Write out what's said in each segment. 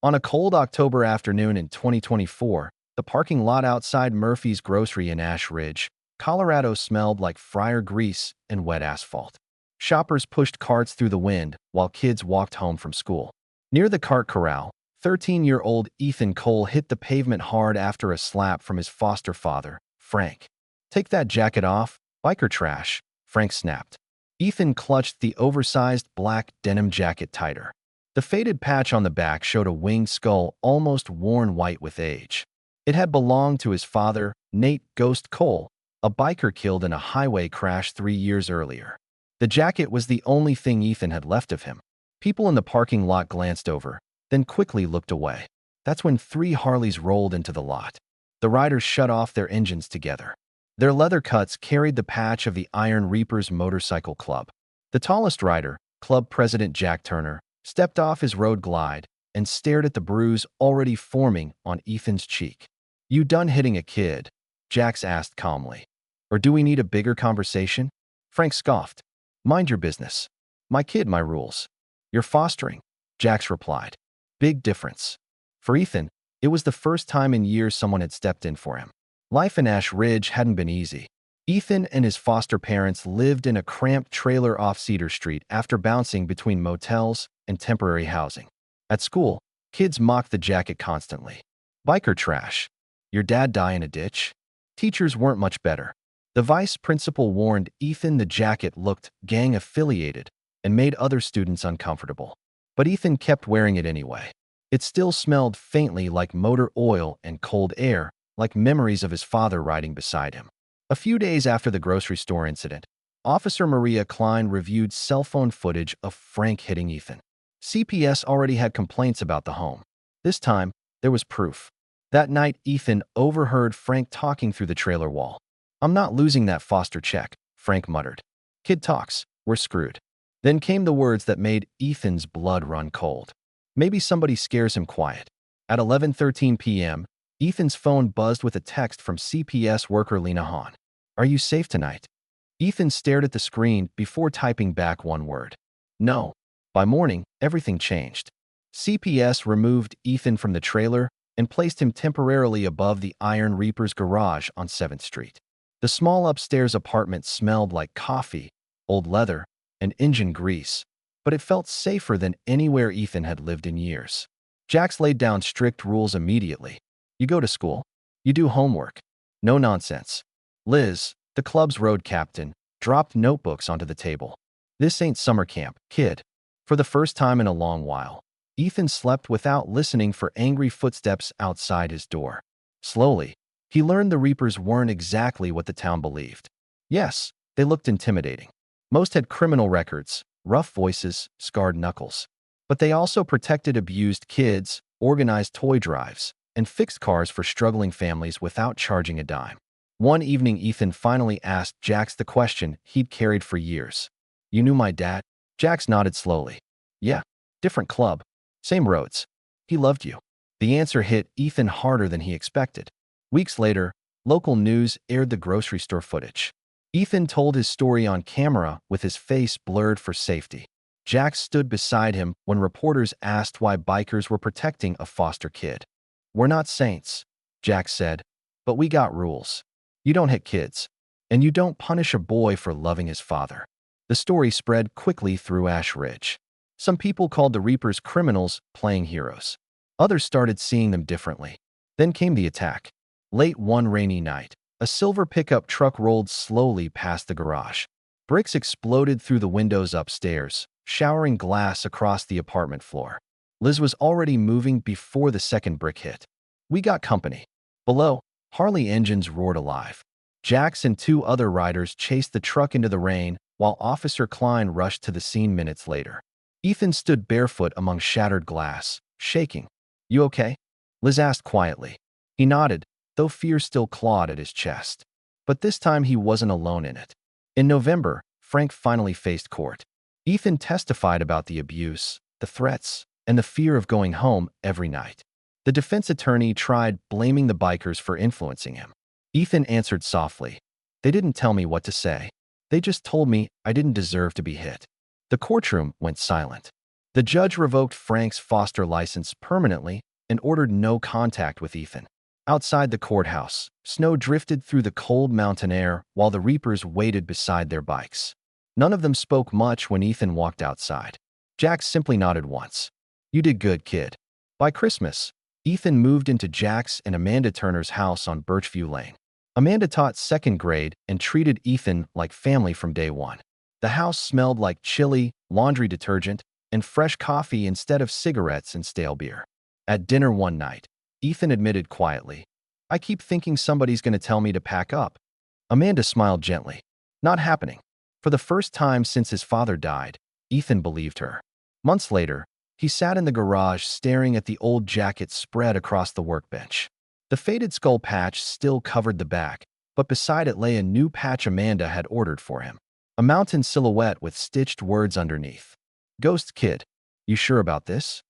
On a cold October afternoon in 2024, the parking lot outside Murphy's Grocery in Ash Ridge, Colorado smelled like fryer grease and wet asphalt. Shoppers pushed carts through the wind while kids walked home from school. Near the cart corral, 13-year-old Ethan Cole hit the pavement hard after a slap from his foster father, Frank. "Take that jacket off, biker trash," Frank snapped. Ethan clutched the oversized black denim jacket tighter. The faded patch on the back showed a winged skull almost worn white with age. It had belonged to his father, Nate "Ghost" Cole, a biker killed in a highway crash 3 years earlier. The jacket was the only thing Ethan had left of him. People in the parking lot glanced over, then quickly looked away. That's when 3 Harleys rolled into the lot. The riders shut off their engines together. Their leather cuts carried the patch of the Iron Reapers Motorcycle Club. The tallest rider, club president Jack Turner, stepped off his road glide and stared at the bruise already forming on Ethan's cheek. "You done hitting a kid?" Jax asked calmly. "Or do we need a bigger conversation?" Frank scoffed. "Mind your business. My kid, my rules." "You're fostering," Jax replied. Big difference. For Ethan, it was the first time in years someone had stepped in for him. Life in Ash Ridge hadn't been easy. Ethan and his foster parents lived in a cramped trailer off Cedar Street after bouncing between motels and temporary housing. At school, kids mocked the jacket constantly. "Biker trash. Your dad die in a ditch?" Teachers weren't much better. The vice principal warned Ethan the jacket looked gang-affiliated and made other students uncomfortable. But Ethan kept wearing it anyway. It still smelled faintly like motor oil and cold air, like memories of his father riding beside him. A few days after the grocery store incident, Officer Maria Klein reviewed cell phone footage of Frank hitting Ethan. CPS already had complaints about the home. This time, there was proof. That night, Ethan overheard Frank talking through the trailer wall. "I'm not losing that foster check," Frank muttered. "Kid talks. We're screwed." Then came the words that made Ethan's blood run cold. "Maybe somebody scares him quiet." At 11:13 p.m., Ethan's phone buzzed with a text from CPS worker Lena Hahn. "Are you safe tonight?" Ethan stared at the screen before typing back one word. "No." By morning, everything changed. CPS removed Ethan from the trailer and placed him temporarily above the Iron Reapers garage on 7th Street. The small upstairs apartment smelled like coffee, old leather, and engine grease, but it felt safer than anywhere Ethan had lived in years. Jax laid down strict rules immediately. "You go to school. You do homework. No nonsense." Liz, the club's road captain, dropped notebooks onto the table. "This ain't summer camp, kid." For the first time in a long while, Ethan slept without listening for angry footsteps outside his door. Slowly, he learned the Reapers weren't exactly what the town believed. Yes, they looked intimidating. Most had criminal records, rough voices, scarred knuckles. But they also protected abused kids, organized toy drives, and fixed cars for struggling families without charging a dime. One evening, Ethan finally asked Jax the question he'd carried for years. "You knew my dad?" Jax nodded slowly. "Yeah, different club. Same roads. He loved you." The answer hit Ethan harder than he expected. Weeks later, local news aired the grocery store footage. Ethan told his story on camera with his face blurred for safety. Jax stood beside him when reporters asked why bikers were protecting a foster kid. "We're not saints," Jax said, "but we got rules. You don't hit kids, and you don't punish a boy for loving his father." The story spread quickly through Ash Ridge. Some people called the Reapers criminals playing heroes. Others started seeing them differently. Then came the attack. Late one rainy night, a silver pickup truck rolled slowly past the garage. Bricks exploded through the windows upstairs, showering glass across the apartment floor. Liz was already moving before the second brick hit. We got company. Below, Harley engines roared alive. Jax and 2 other riders chased the truck into the rain, while Officer Klein rushed to the scene minutes later. Ethan stood barefoot among shattered glass, shaking. "You okay?" Liz asked quietly. He nodded, though fear still clawed at his chest. But this time he wasn't alone in it. In November, Frank finally faced court. Ethan testified about the abuse, the threats, and the fear of going home every night. The defense attorney tried blaming the bikers for influencing him. Ethan answered softly, "They didn't tell me what to say. They just told me I didn't deserve to be hit." The courtroom went silent. The judge revoked Frank's foster license permanently and ordered no contact with Ethan. Outside the courthouse, snow drifted through the cold mountain air while the reapers waited beside their bikes. None of them spoke much when Ethan walked outside. Jack simply nodded once. "You did good, kid." By Christmas, Ethan moved into Jack's and Amanda Turner's house on Birchview Lane. Amanda taught second grade and treated Ethan like family from day one. The house smelled like chili, laundry detergent, and fresh coffee instead of cigarettes and stale beer. At dinner one night, Ethan admitted quietly, "I keep thinking somebody's going to tell me to pack up." Amanda smiled gently. "Not happening." For the first time since his father died, Ethan believed her. Months later, he sat in the garage staring at the old jacket spread across the workbench. The faded skull patch still covered the back, but beside it lay a new patch Amanda had ordered for him. A mountain silhouette with stitched words underneath. "Ghost Kid, you sure about this?"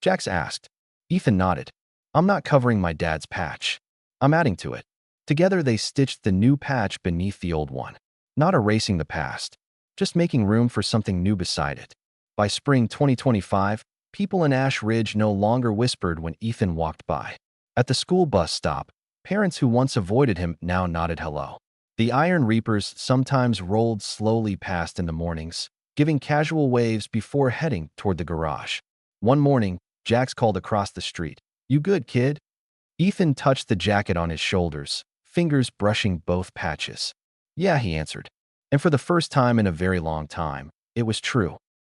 Jax asked. Ethan nodded. "I'm not covering my dad's patch. I'm adding to it." Together they stitched the new patch beneath the old one. Not erasing the past, just making room for something new beside it. By spring 2025, people in Ash Ridge no longer whispered when Ethan walked by. At the school bus stop, parents who once avoided him now nodded hello. The Iron Reapers sometimes rolled slowly past in the mornings, giving casual waves before heading toward the garage. One morning, Jax called across the street, "You good, kid?" Ethan touched the jacket on his shoulders, fingers brushing both patches. "Yeah," he answered. And for the first time in a very long time, it was true.